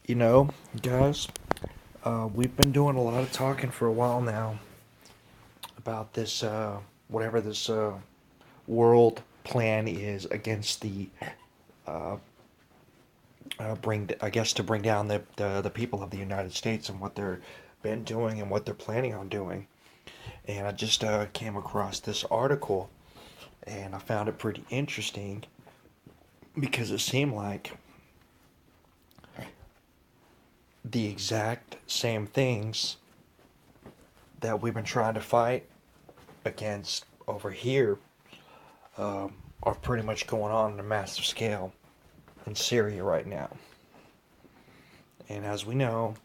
You know, guys, we've been doing a lot of talking for a while now about this, whatever this world plan is against the, uh, I guess, to bring down the people of the United States and what they're been doing and what they're planning on doing. And I just came across this article and I found it pretty interesting because it seemed like the exact same things that we've been trying to fight against over here are pretty much going on a massive scale in Syria right now. And as we know,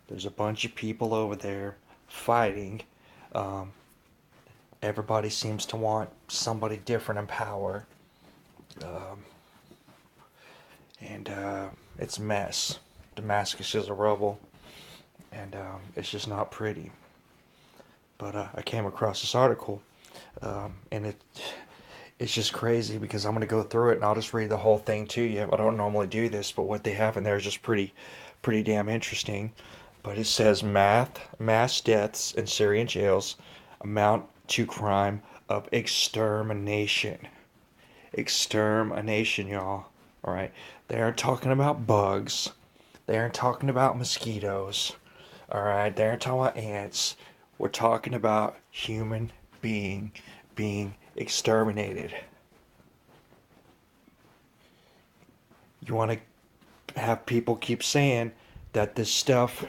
there's a bunch of people over there fighting. Um, Everybody seems to want somebody different in power. Um, and it's a mess. Damascus is a rubble, and it's just not pretty. But I came across this article, and it's just crazy because I'm going to go through it and I'll just read the whole thing to you. I don't normally do this, but what they have in there is just pretty damn interesting. But it says mass deaths in Syrian jails amount to crime of extermination. Extermination, y'all. All right. They aren't talking about bugs. They aren't talking about mosquitoes. All right. They aren't talking about ants. We're talking about human being exterminated. You want to have people keep saying that this stuff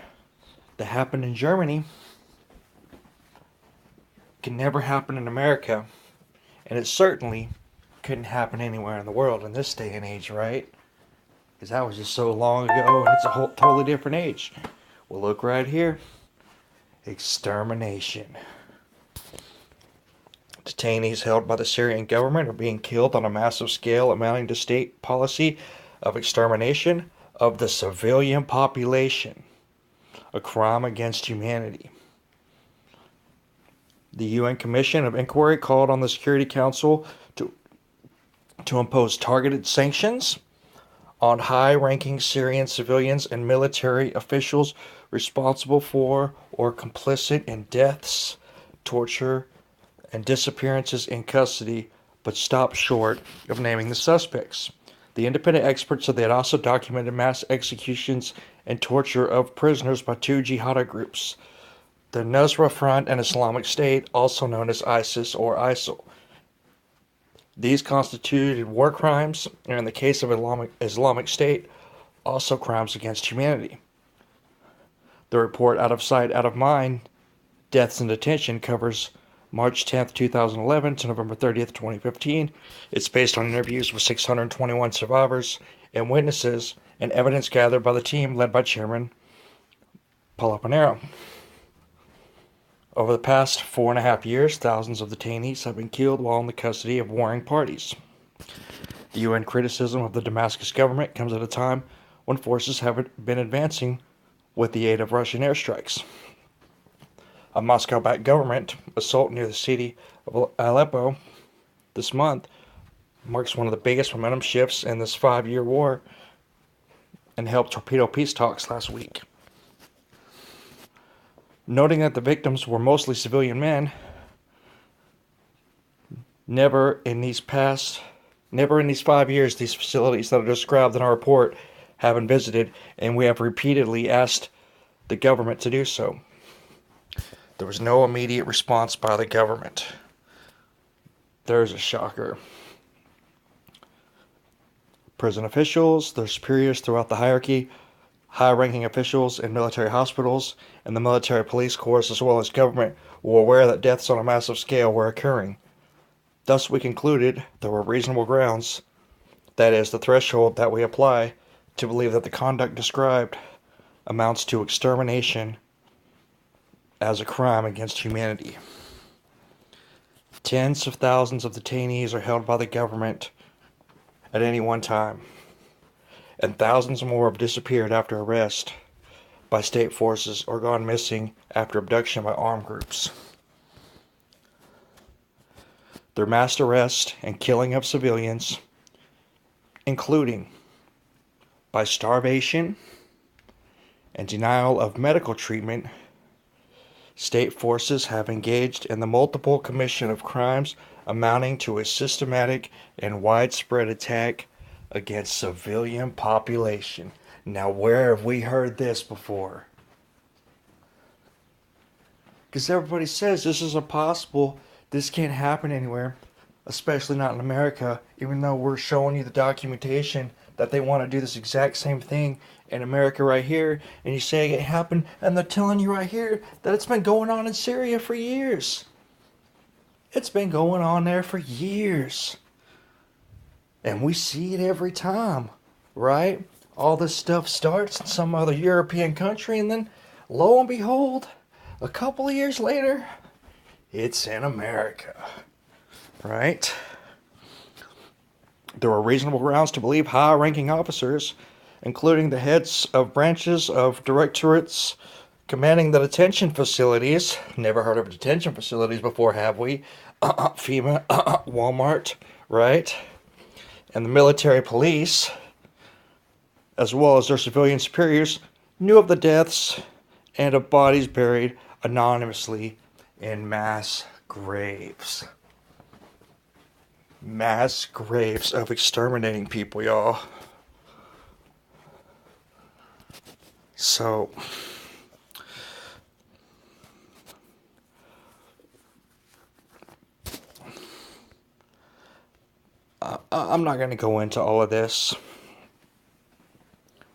that happened in Germany can never happen in America, and it certainly couldn't happen anywhere in the world in this day and age, right? Because that was just so long ago, and it's a whole totally different age. Well, look right here. Extermination. Detainees held by the Syrian government are being killed on a massive scale, amounting to state policy of extermination of the civilian population, a crime against humanity. The UN Commission of Inquiry called on the Security Council to impose targeted sanctions on high-ranking Syrian civilians and military officials responsible for or complicit in deaths, torture, and disappearances in custody, but stopped short of naming the suspects. The independent experts said they had also documented mass executions and torture of prisoners by two jihadi groups, the Nusra Front and Islamic State, also known as ISIS or ISIL. These constituted war crimes, and in the case of Islamic State, also crimes against humanity. The report, Out of Sight, Out of Mind, Deaths in Detention, covers March 10th, 2011 to November 30th, 2015. It's based on interviews with 621 survivors and witnesses and evidence gathered by the team led by Chairman Paul Panero. Over the past 4.5 years, thousands of detainees have been killed while in the custody of warring parties. The UN criticism of the Damascus government comes at a time when forces have been advancing with the aid of Russian airstrikes. A Moscow-backed government assault near the city of Aleppo this month marks one of the biggest momentum shifts in this 5-year war and helped torpedo peace talks last week. Noting that the victims were mostly civilian men, never in these 5 years these facilities that are described in our report have been visited, and we have repeatedly asked the government to do so. There was no immediate response by the government. There's a shocker. Prison officials, their superiors throughout the hierarchy, high-ranking officials in military hospitals, and the military police corps, as well as government, were aware that deaths on a massive scale were occurring. Thus, we concluded there were reasonable grounds, that is, the threshold that we apply, to believe that the conduct described amounts to extermination as a crime against humanity. Tens of thousands of detainees are held by the government at any one time, and thousands more have disappeared after arrest by state forces or gone missing after abduction by armed groups. Their mass arrest and killing of civilians, including by starvation, and denial of medical treatment, state forces have engaged in the multiple commission of crimes amounting to a systematic and widespread attack against civilian population. Now, where have we heard this before? Because everybody says this is impossible, this can't happen anywhere, especially not in America, even though we're showing you the documentation that they want to do this exact same thing in America right here, and you say it happened, and they're telling you right here that it's been going on in Syria for years. It's been going on there for years. And we see it every time, right? All this stuff starts in some other European country, and then lo and behold, a couple of years later, it's in America, right? There are reasonable grounds to believe high-ranking officers, including the heads of branches of directorates commanding the detention facilities. Never heard of detention facilities before, have we? FEMA, Walmart, right? And the military police, as well as their civilian superiors, knew of the deaths and of bodies buried anonymously in mass graves. Mass graves of exterminating people, y'all. So, I'm not going to go into all of this,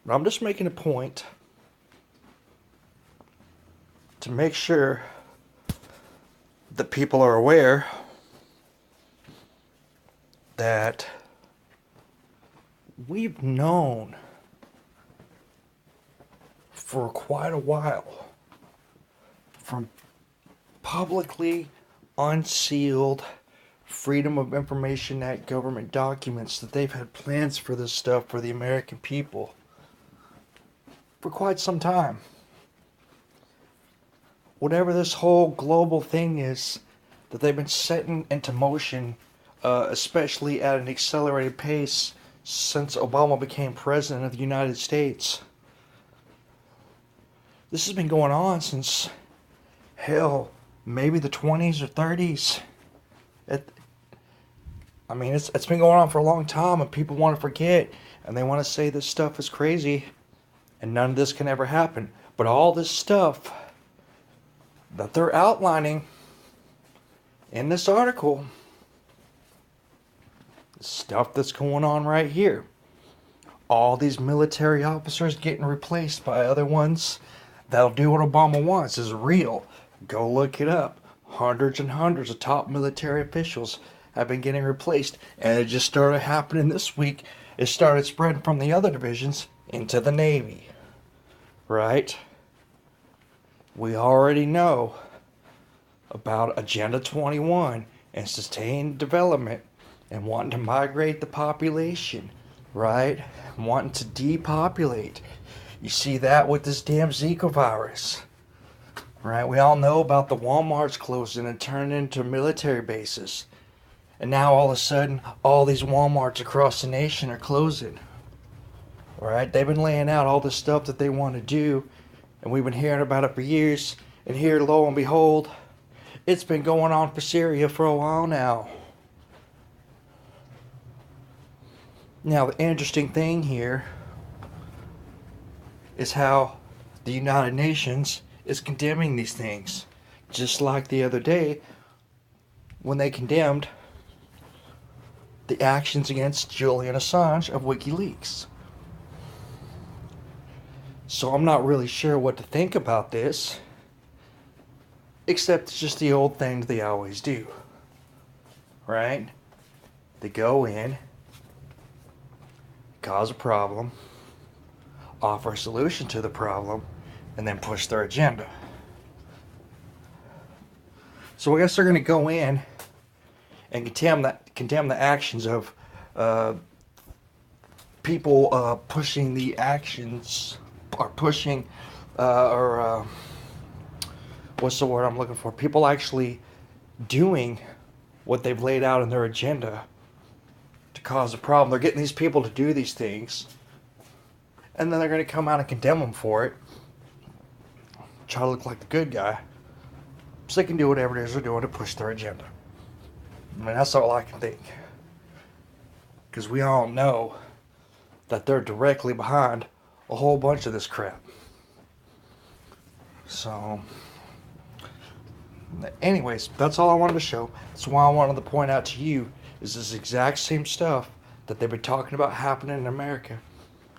but I'm just making a point to make sure that people are aware that we've known for quite a while from publicly unsealed Freedom of Information Act government documents that they've had plans for this stuff for the American people for quite some time. Whatever this whole global thing is that they've been setting into motion, especially at an accelerated pace since Obama became president of the United States. This has been going on since, hell, maybe the 20s or 30s. It's been going on for a long time, and people want to forget, and they want to say this stuff is crazy, and none of this can ever happen. But all this stuff that they're outlining in this article, the stuff that's going on right here, all these military officers getting replaced by other ones that'll do what Obama wants, is real. Go look it up. Hundreds and hundreds of top military officials have been getting replaced, and it just started happening this week. It started spreading from the other divisions into the Navy, right? We already know about Agenda 21 and sustained development and wanting to migrate the population, right? Wanting to depopulate. You see that with this damn Zika virus, right? We all know about the Walmarts closing and turning into military bases. And now all of a sudden, all these Walmarts across the nation are closing, right? They've been laying out all the stuff that they want to do, and we've been hearing about it for years. And here, lo and behold, it's been going on for Syria for a while now. Now, the interesting thing here is how the United Nations is condemning these things. Just like the other day when they condemned the actions against Julian Assange of WikiLeaks. So I'm not really sure what to think about this, except it's just the old thing they always do, right? They go in, cause a problem, offer a solution to the problem, and then push their agenda. So I guess they're going to go in and condemn the actions of people pushing the actions, or pushing, what's the word I'm looking for? People actually doing what they've laid out in their agenda to cause a problem. They're getting these people to do these things, and then they're going to come out and condemn them for it. try to look like the good guy, so they can do whatever it is they're doing to push their agenda. I mean, that's all I can think. Because we all know that they're directly behind a whole bunch of this crap. So, anyways, that's all I wanted to show. That's why I wanted to point out to you is this exact same stuff that they've been talking about happening in America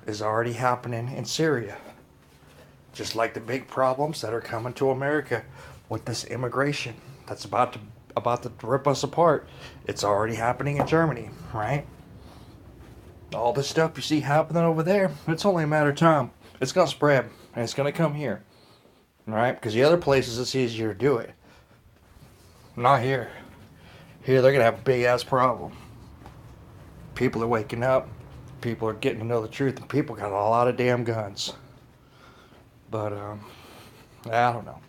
is already happening in Syria. Just like the big problems that are coming to America with this immigration that's about to rip us apart. It's already happening in Germany, right? All this stuff you see happening over there, it's only a matter of time. It's going to spread, and it's going to come here. Right? Because the other places it's easier to do it. Not here. Here they're going to have a big ass problem. People are waking up. People are getting to know the truth. And people got a lot of damn guns. But, I don't know.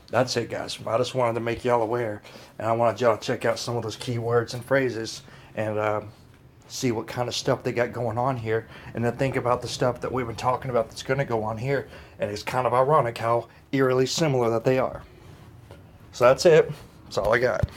That's it, guys. I just wanted to make y'all aware. And I wanted y'all to check out some of those keywords and phrases. And, see what kind of stuff they got going on here, and then think about the stuff that we've been talking about that's going to go on here, and it's kind of ironic how eerily similar that they are. So that's it. That's all I got.